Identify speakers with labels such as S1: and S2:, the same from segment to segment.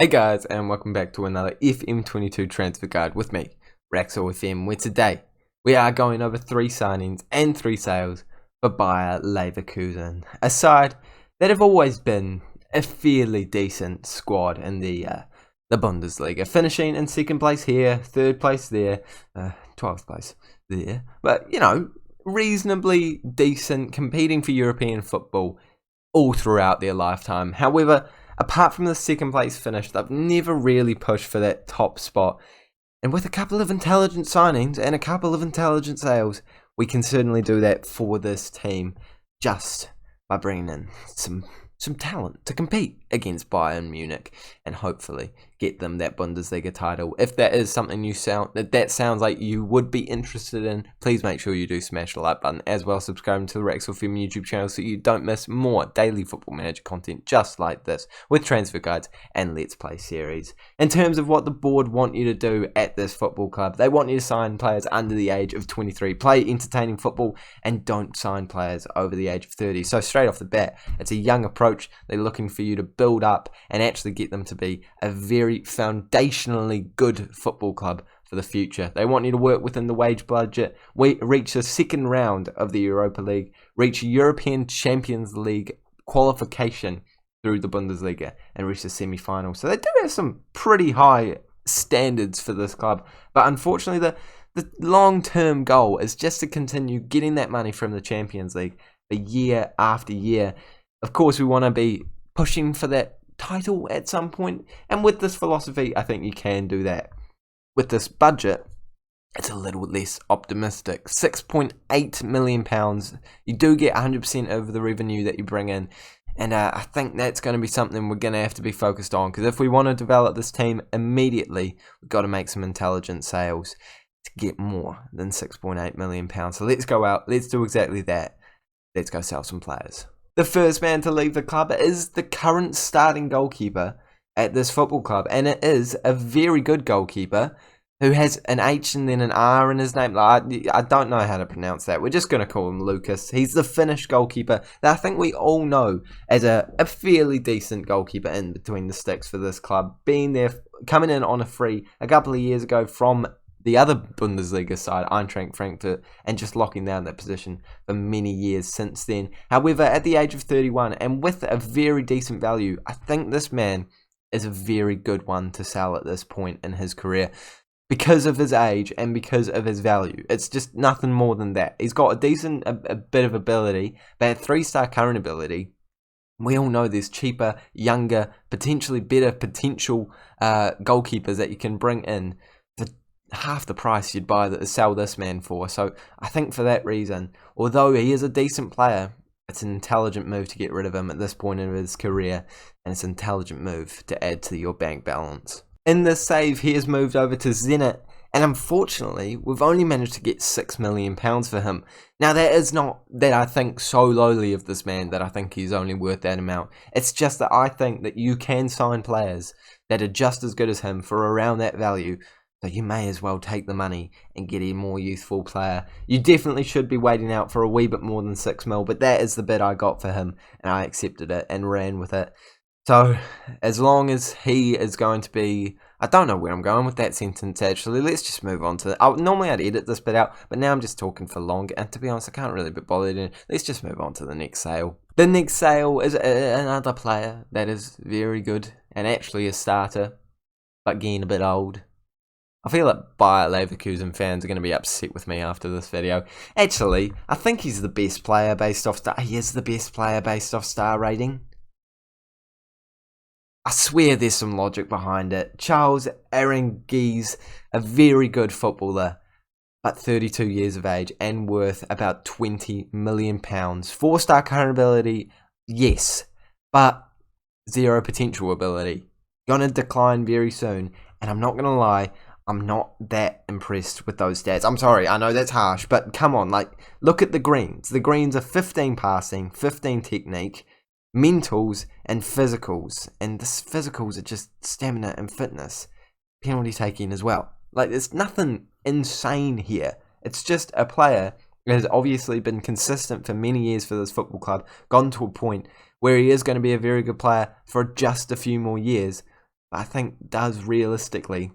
S1: Hey guys, and welcome back to another FM22 Transfer Guide with me, Raxel FM, where today we are going over 3 signings and 3 sales for BAYER Leverkusen, a side that have always been a fairly decent squad in the Bundesliga, finishing in 2nd place here, 3rd place there, 12th place there, but you know, reasonably decent, competing for European football all throughout their lifetime. However, apart from the 2nd place finish, they've never really pushed for that top spot. And with a couple of intelligent signings and a couple of intelligent sales, we can certainly do that for this team just by bringing in some talent to compete against Bayern Munich and hopefully get them that Bundesliga title. If that is something that sounds like you would be interested in, please make sure you do smash the like button, as well as subscribing to the Raxel FM YouTube channel so you don't miss more daily Football Manager content just like this, with transfer guides and Let's Play series. In terms of what the board want you to do at this football club, they want you to sign players under the age of 23, play entertaining football, and don't sign players over the age of 30. So straight off the bat, it's a young approach. They're looking for you to build up and actually get them to be a very foundationally good football club for the future. They want you to work within the wage budget, reach the 2nd round of the Europa League, reach European Champions League qualification through the Bundesliga, and reach the semi-final. So they do have some pretty high standards for this club, but unfortunately the long-term goal is just to continue getting that money from the Champions League year after year. Of course, we want to be pushing for that title at some point, and with this philosophy, I think you can do that. With this budget, it's a little less optimistic. £6.8 million. You do get 100% of the revenue that you bring in, and I think that's going to be something we're going to have to be focused on, because if we want to develop this team immediately, we've got to make some intelligent sales to get more than £6.8 million. So let's go out, let's do exactly that. Let's go sell some players. The first man to leave the club is the current starting goalkeeper at this football club, and it is a very good goalkeeper who has an H and then an R in his name. I don't know how to pronounce that. We're just going to call him Lucas. He's the Finnish goalkeeper that I think we all know as a fairly decent goalkeeper in between the sticks for this club, being there, coming in on a free a couple of years ago from the other Bundesliga side, Eintracht Frankfurt, and just locking down that position for many years since then. However, at the age of 31 and with a very decent value, I think this man is a very good one to sell at this point in his career because of his age and because of his value. It's just nothing more than that. He's got a bit of ability, but at 3-star current ability, we all know there's cheaper, younger, potentially better potential goalkeepers that you can bring in for half the price you'd sell this man for. So I think for that reason, although he is a decent player, it's an intelligent move to get rid of him at this point in his career, and it's an intelligent move to add to your bank balance. In this save, he has moved over to Zenit, and unfortunately, we've only managed to get £6 million for him. Now, that is not that I think so lowly of this man that I think he's only worth that amount. It's just that I think that you can sign players that are just as good as him for around that value. So you may as well take the money and get a more youthful player. You definitely should be waiting out for a wee bit more than 6 mil, but that is the bid I got for him, and I accepted it and ran with it. So as long as he is going to be, I don't know where I'm going with that sentence actually. Let's just move on to normally I'd edit this bit out, but now I'm just talking for long, and to be honest, I can't really be bothered. Let's just move on to the next sale. The next sale is another player that is very good and actually a starter, but getting a bit old. I feel like Bayer Leverkusen fans are going to be upset with me after this video. Actually, I think he's the best player based off star. He is the best player based off star rating. I swear there's some logic behind it. Charles Aranguiz, a very good footballer, but 32 years of age and worth about £20 million. 4-star current ability, yes, but 0 potential ability. Gonna decline very soon, and I'm not gonna lie, I'm not that impressed with those stats. I'm sorry, I know that's harsh, but come on, look at the greens. The greens are 15 passing, 15 technique, mentals, and physicals. And this physicals are just stamina and fitness. Penalty taking as well. There's nothing insane here. It's just a player that has obviously been consistent for many years for this football club, gotten to a point where he is going to be a very good player for just a few more years. I think does realistically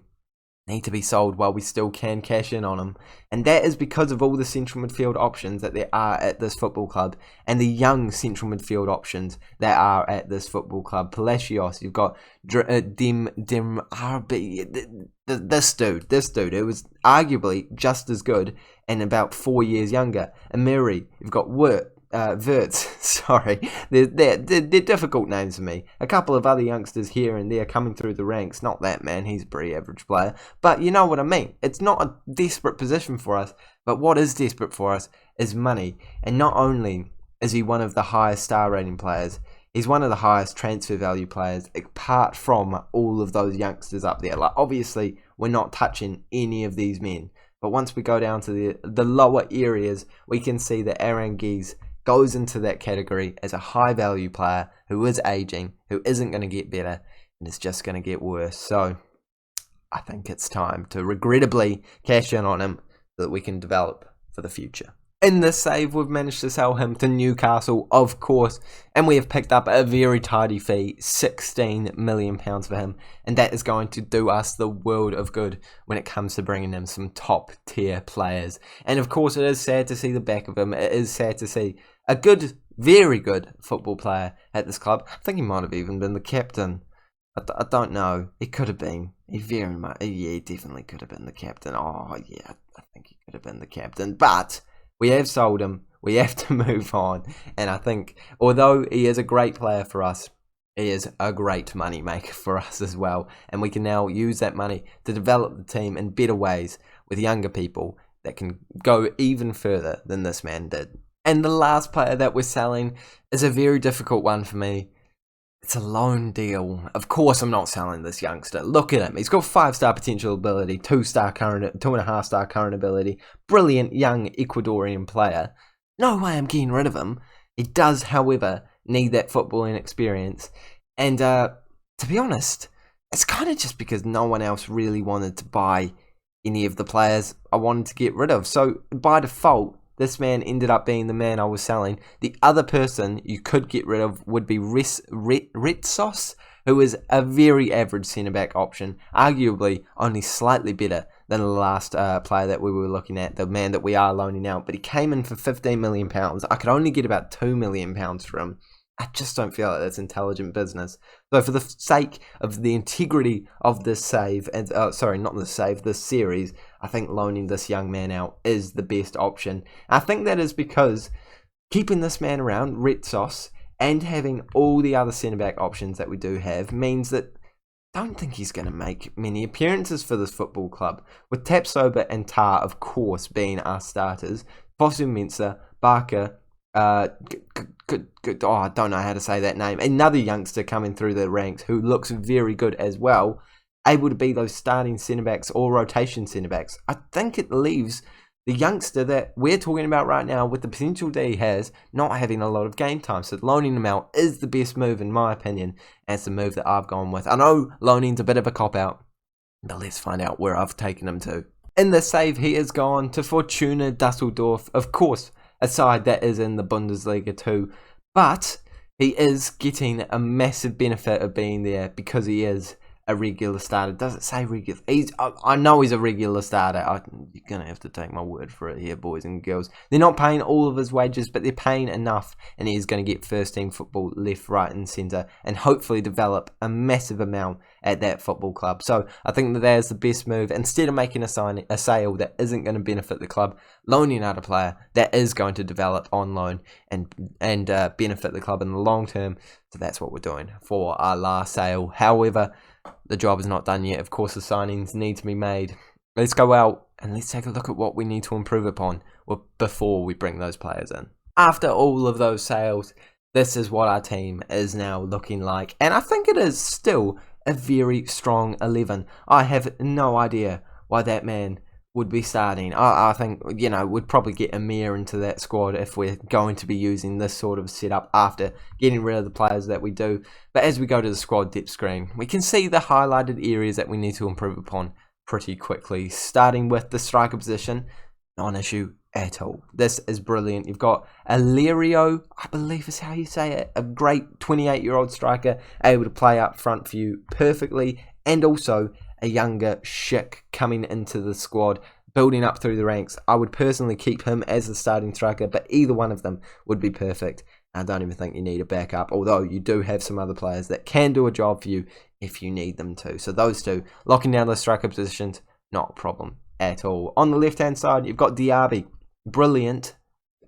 S1: need to be sold while we still can cash in on him. And that is because of all the central midfield options that there are at this football club and the young central midfield options that are at this football club. Palacios, you've got Dim RB, this dude, it was arguably just as good and about 4 years younger. Amiri, you've got Wirtz, sorry, they're difficult names for me. A couple of other youngsters here and there coming through the ranks. Not that, man, he's a pretty average player. But you know what I mean. It's not a desperate position for us, but what is desperate for us is money. And not only is he one of the highest star rating players, he's one of the highest transfer value players, apart from all of those youngsters up there. Like, obviously, we're not touching any of these men. But once we go down to the lower areas, we can see that Aranguiz goes into that category as a high value player who is aging, who isn't going to get better, and is just going to get worse. So I think it's time to regrettably cash in on him so that we can develop for the future. In this save, we've managed to sell him to Newcastle, of course, and we have picked up a very tidy fee, £16 million for him, and that is going to do us the world of good when it comes to bringing in some top tier players. And of course, it is sad to see the back of him. It is sad to see a good, very good football player at this club. I think he might have even been the captain. I don't know. He could have been. He definitely could have been the captain. Oh, yeah, I think he could have been the captain. But we have sold him. We have to move on. And I think, although he is a great player for us, he is a great money maker for us as well. And we can now use that money to develop the team in better ways with younger people that can go even further than this man did. And the last player that we're selling is a very difficult one for me. It's a loan deal. Of course I'm not selling this youngster. Look at him. He's got 5-star potential ability, 2.5-star current ability. Brilliant young Ecuadorian player. No way I'm getting rid of him. He does, however, need that footballing experience. And to be honest, it's kind of just because no one else really wanted to buy any of the players I wanted to get rid of. So by default, this man ended up being the man I was selling. The other person you could get rid of would be Retsos, who is a very average centre-back option, arguably only slightly better than the last player that we were looking at, the man that we are loaning out. But he came in for £15 million. I could only get about £2 million for him. I just don't feel like that's intelligent business. So for the sake of the integrity of this save, and this series, I think loaning this young man out is the best option. I think that is because keeping this man around, Retsos, and having all the other centre-back options that we do have means that I don't think he's going to make many appearances for this football club. With Tapsoba and Tar, of course, being our starters, Fosu Mensah, Barker, I don't know how to say that name. Another youngster coming through the ranks who looks very good as well, able to be those starting centre-backs or rotation centre-backs. I think it leaves the youngster that we're talking about right now with the potential that he has not having a lot of game time. So loaning him out is the best move in my opinion. And it's the move that I've gone with. I know loaning's a bit of a cop-out, but let's find out where I've taken him to. In the save, he has gone to Fortuna Dusseldorf, of course, a side that is in the Bundesliga too, but he is getting a massive benefit of being there because he is a regular starter. Does it say regular? I know he's a regular starter. You're going to have to take my word for it here, boys and girls. They're not paying all of his wages, but they're paying enough, and he's going to get first-team football left, right, and centre, and hopefully develop a massive amount at that football club. So I think that is the best move. Instead of making a sale that isn't going to benefit the club, loaning out a player that is going to develop on loan and benefit the club in the long term. So that's what we're doing for our last sale. However, the job is not done yet. Of course, the signings need to be made. Let's go out and let's take a look at what we need to improve upon before we bring those players in. After all of those sales, this is what our team is now looking like. And I think it is still a very strong 11. I have no idea why that man would be starting. I think, we'd probably get Amir into that squad if we're going to be using this sort of setup after getting rid of the players that we do. But as we go to the squad depth screen, we can see the highlighted areas that we need to improve upon pretty quickly. Starting with the striker position, non-issue at all. This is brilliant. You've got Alirio, I believe is how you say it, a great 28-year-old striker, able to play up front for you perfectly, and also a younger Schick coming into the squad, building up through the ranks. I would personally keep him as the starting striker, but either one of them would be perfect. I don't even think you need a backup, although you do have some other players that can do a job for you if you need them to. So those two, locking down those striker positions, not a problem at all. On the left-hand side, you've got Diaby. Brilliant,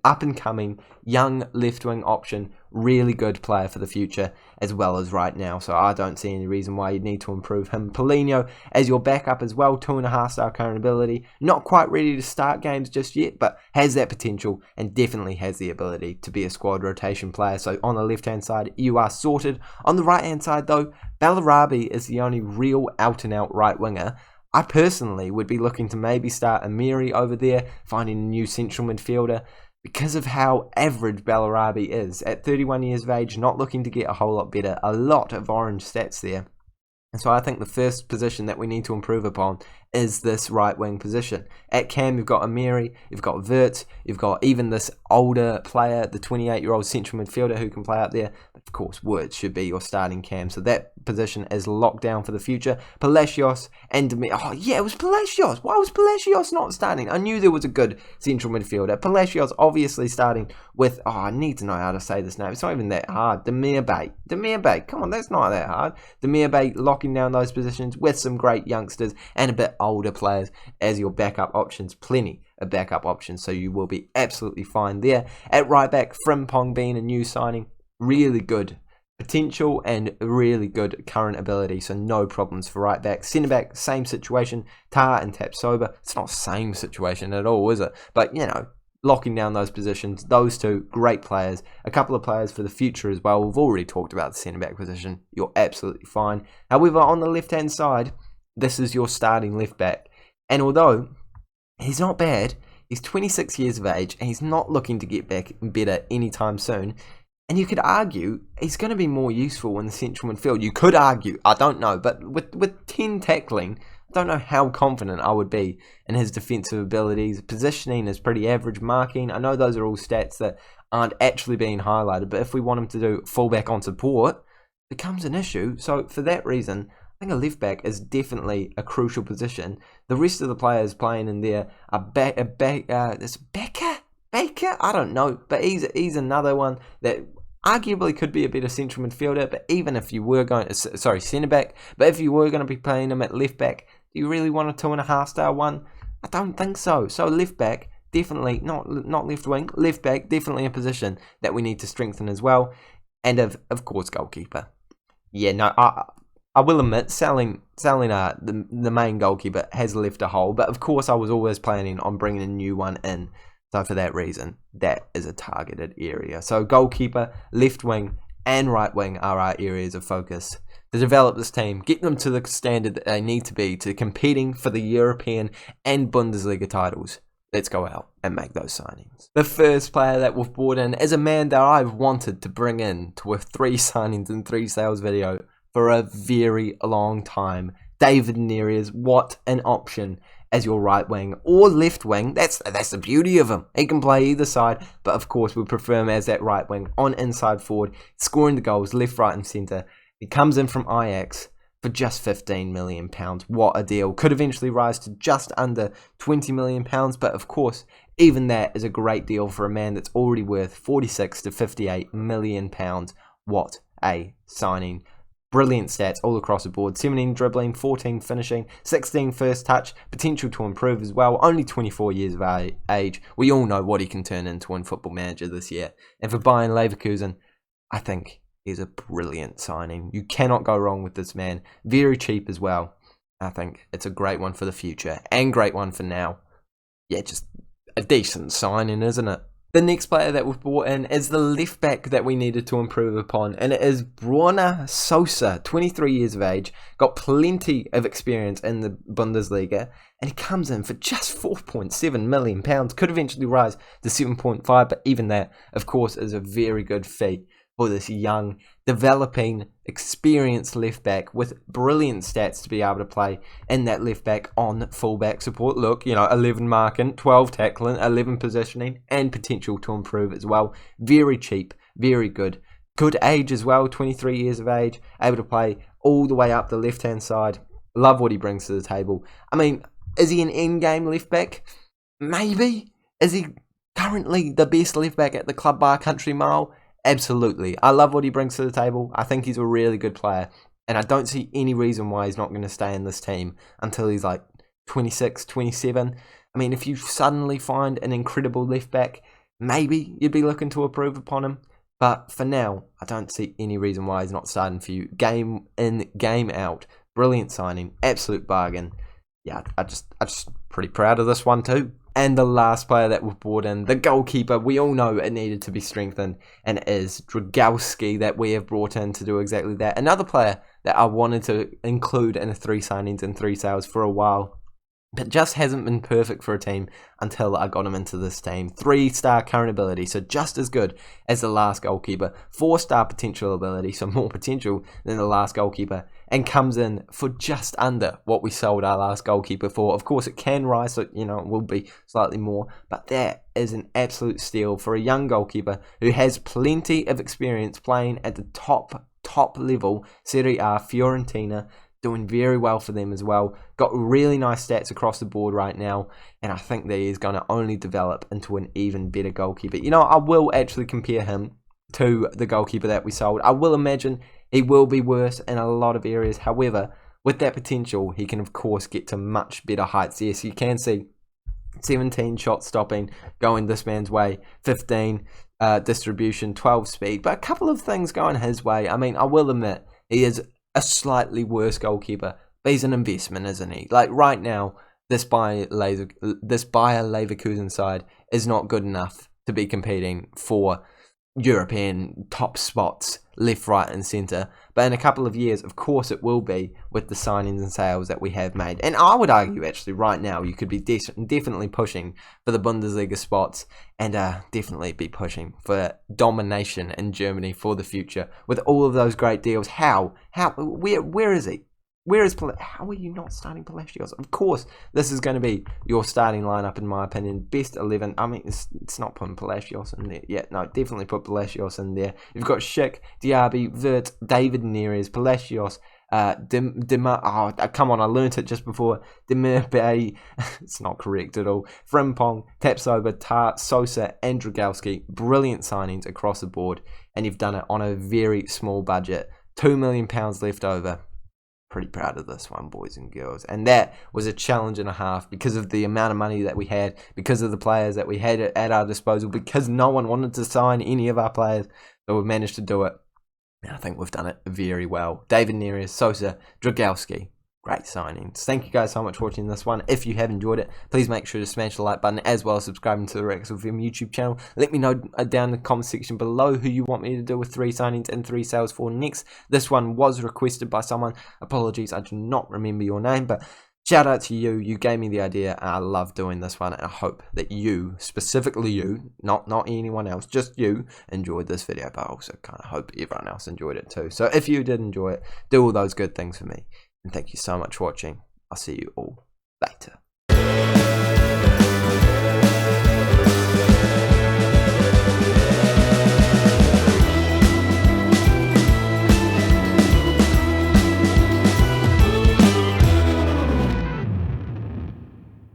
S1: up-and-coming, young left-wing option, really good player for the future as well as right now. So I don't see any reason why you'd need to improve him. Paulinho as your backup as well, 2.5-star current ability. Not quite ready to start games just yet, but has that potential and definitely has the ability to be a squad rotation player. So on the left-hand side, you are sorted. On the right-hand side though, Bellarabi is the only real out-and-out right winger. I personally would be looking to maybe start Amiri over there, finding a new central midfielder, because of how average Bellarabi is. At 31 years of age, not looking to get a whole lot better. A lot of orange stats there. And so I think the first position that we need to improve upon is this right wing position. At Cam, you've got Amiri, you've got Wirtz, you've got even this older player, the 28-year-old central midfielder who can play up there. But of course, Wirtz should be your starting Cam. So that position is locked down for the future. Palacios and oh yeah, it was Palacios. Why was Palacios not starting? I knew there was a good central midfielder. Palacios obviously starting with, I need to know how to say this name. It's not even that hard. Demirbay. Come on, that's not that hard. Demirbay locking down those positions with some great youngsters and a bit older players as your backup options. Plenty of backup options, so you will be absolutely fine there. At right back, Frimpong being a new signing, really good potential and really good current ability, so no problems for right back. Centre back, same situation, Tar and Tapsoba. It's not the same situation at all, is it? But you know, locking down those positions, those two great players. A couple of players for the future as well. We've already talked about the centre back position. You're absolutely fine. However, on the left hand side, this is your starting left back, and although he's not bad, he's 26 years of age and he's not looking to get back better anytime soon. And you could argue he's going to be more useful in the central midfield. You could argue, I don't know, but with 10 tackling, I don't know how confident I would be in his defensive abilities. Positioning is pretty average. Marking, I know those are all stats that aren't actually being highlighted, but if we want him to do fullback on support, it becomes an issue. So for that reason, I think a left back is definitely a crucial position. The rest of the players playing in there are this Baker? I don't know, but he's another one that arguably could be a better central midfielder. But even if you were going to, centre back, but if you were going to be playing him at left back, do you really want a 2.5-star one? I don't think so. So left back, definitely not left wing. Left back, definitely a position that we need to strengthen as well. And of course, goalkeeper. Yeah, no, I will admit, selling the main goalkeeper has left a hole, but of course I was always planning on bringing a new one in. So for that reason, that is a targeted area. So goalkeeper, left wing, and right wing are our areas of focus to develop this team, get them to the standard that they need to be to competing for the European and Bundesliga titles. Let's go out and make those signings. The first player that we've brought in is a man that I've wanted to bring in to a 3 signings and 3 sales video for a very long time. David Neres, what an option as your right wing or left wing. That's the beauty of him. He can play either side, but of course we prefer him as that right wing on inside forward, scoring the goals left, right and centre. He comes in from Ajax for just £15 million. What a deal. Could eventually rise to just under £20 million, but of course even that is a great deal for a man that's already worth £46 to £58 million. What a signing. Brilliant stats all across the board. 17 dribbling, 14 finishing, 16 first touch, potential to improve as well. Only 24 years of age. We all know what he can turn into in Football Manager this year. And for BAYER Leverkusen, I think he's a brilliant signing. You cannot go wrong with this man. Very cheap as well. I think it's a great one for the future and great one for now. Yeah, just a decent signing, isn't it? The next player that we've brought in is the left back that we needed to improve upon, and it is Borna Sosa, 23 years of age, got plenty of experience in the Bundesliga, and he comes in for just £4.7 million. Could eventually rise to 7.5, but even that, of course, is a very good fee for this young, developing, experienced left back with brilliant stats to be able to play in that left back on fullback support. Look, 11 marking, 12 tackling, 11 positioning, and potential to improve as well. Very cheap, very good. Good age as well, 23 years of age, able to play all the way up the left-hand side. Love what he brings to the table. I mean, is he an in-game left back? Maybe. Is he currently the best left back at the club by a country mile? Absolutely. I love what he brings to the table. I think he's a really good player. And I don't see any reason why he's not going to stay in this team until he's like 26, 27. I mean, if you suddenly find an incredible left back, maybe you'd be looking to improve upon him. But for now, I don't see any reason why he's not starting for you. Game in, game out. Brilliant signing. Absolute bargain. Yeah, I'm just pretty proud of this one too. And the last player that we've brought in, the goalkeeper, we all know it needed to be strengthened, and it is Dragowski that we have brought in to do exactly that. Another player that I wanted to include in a 3 signings and 3 sales for a while, but just hasn't been perfect for a team until I got him into this team. 3-star current ability, so just as good as the last goalkeeper. 4-star potential ability, so more potential than the last goalkeeper, and comes in for just under what we sold our last goalkeeper for. Of course, it can rise, so it will be slightly more, but that is an absolute steal for a young goalkeeper who has plenty of experience playing at the top level, Serie A, Fiorentina. Doing very well for them as well. Got really nice stats across the board right now, and I think that he's going to only develop into an even better goalkeeper. I will actually compare him to the goalkeeper that we sold. I will imagine he will be worse in a lot of areas. However, with that potential, he can of course get to much better heights. Yes, you can see 17 shot stopping going this man's way, 15 distribution, 12 speed, but a couple of things going his way. I mean, I will admit, he is a slightly worse goalkeeper, but he's an investment, isn't he? Like right now, this BAYER Leverkusen side is not good enough to be competing for European top spots left, right and centre. But in a couple of years, of course it will be with the signings and sales that we have made. And I would argue actually right now you could be definitely pushing for the Bundesliga spots and definitely be pushing for domination in Germany for the future with all of those great deals. Where is he? How are you not starting Palacios? Of course, this is going to be your starting lineup, in my opinion. Best 11. I mean, it's not putting Palacios in there. Yeah, no, definitely put Palacios in there. You've got Schick, Diaby, Vert, David Neres, Palacios, come on, I learnt it just before. Demir, it's not correct at all. Frimpong, Tapsoba, Tar, Sosa, and Dragowski. Brilliant signings across the board, and you've done it on a very small budget. £2 million left over. Pretty proud of this one, boys and girls. And that was a challenge and a half because of the amount of money that we had, because of the players that we had at our disposal, because no one wanted to sign any of our players. So we've managed to do it. And I think we've done it very well. David Neres, Sosa, Dragowski. Great signings. Thank you guys so much for watching this one. If you have enjoyed it, please make sure to smash the like button as well as subscribing to the Rex of FM YouTube channel. Let me know down in the comment section below who you want me to do with 3 signings and 3 sales for next. This one was requested by someone. Apologies, I do not remember your name, but shout out to you. You gave me the idea and I love doing this one, and I hope that you, specifically you, not anyone else, just you, enjoyed this video, but I also kind of hope everyone else enjoyed it too. So if you did enjoy it, do all those good things for me. And thank you so much for watching. I'll see you all later.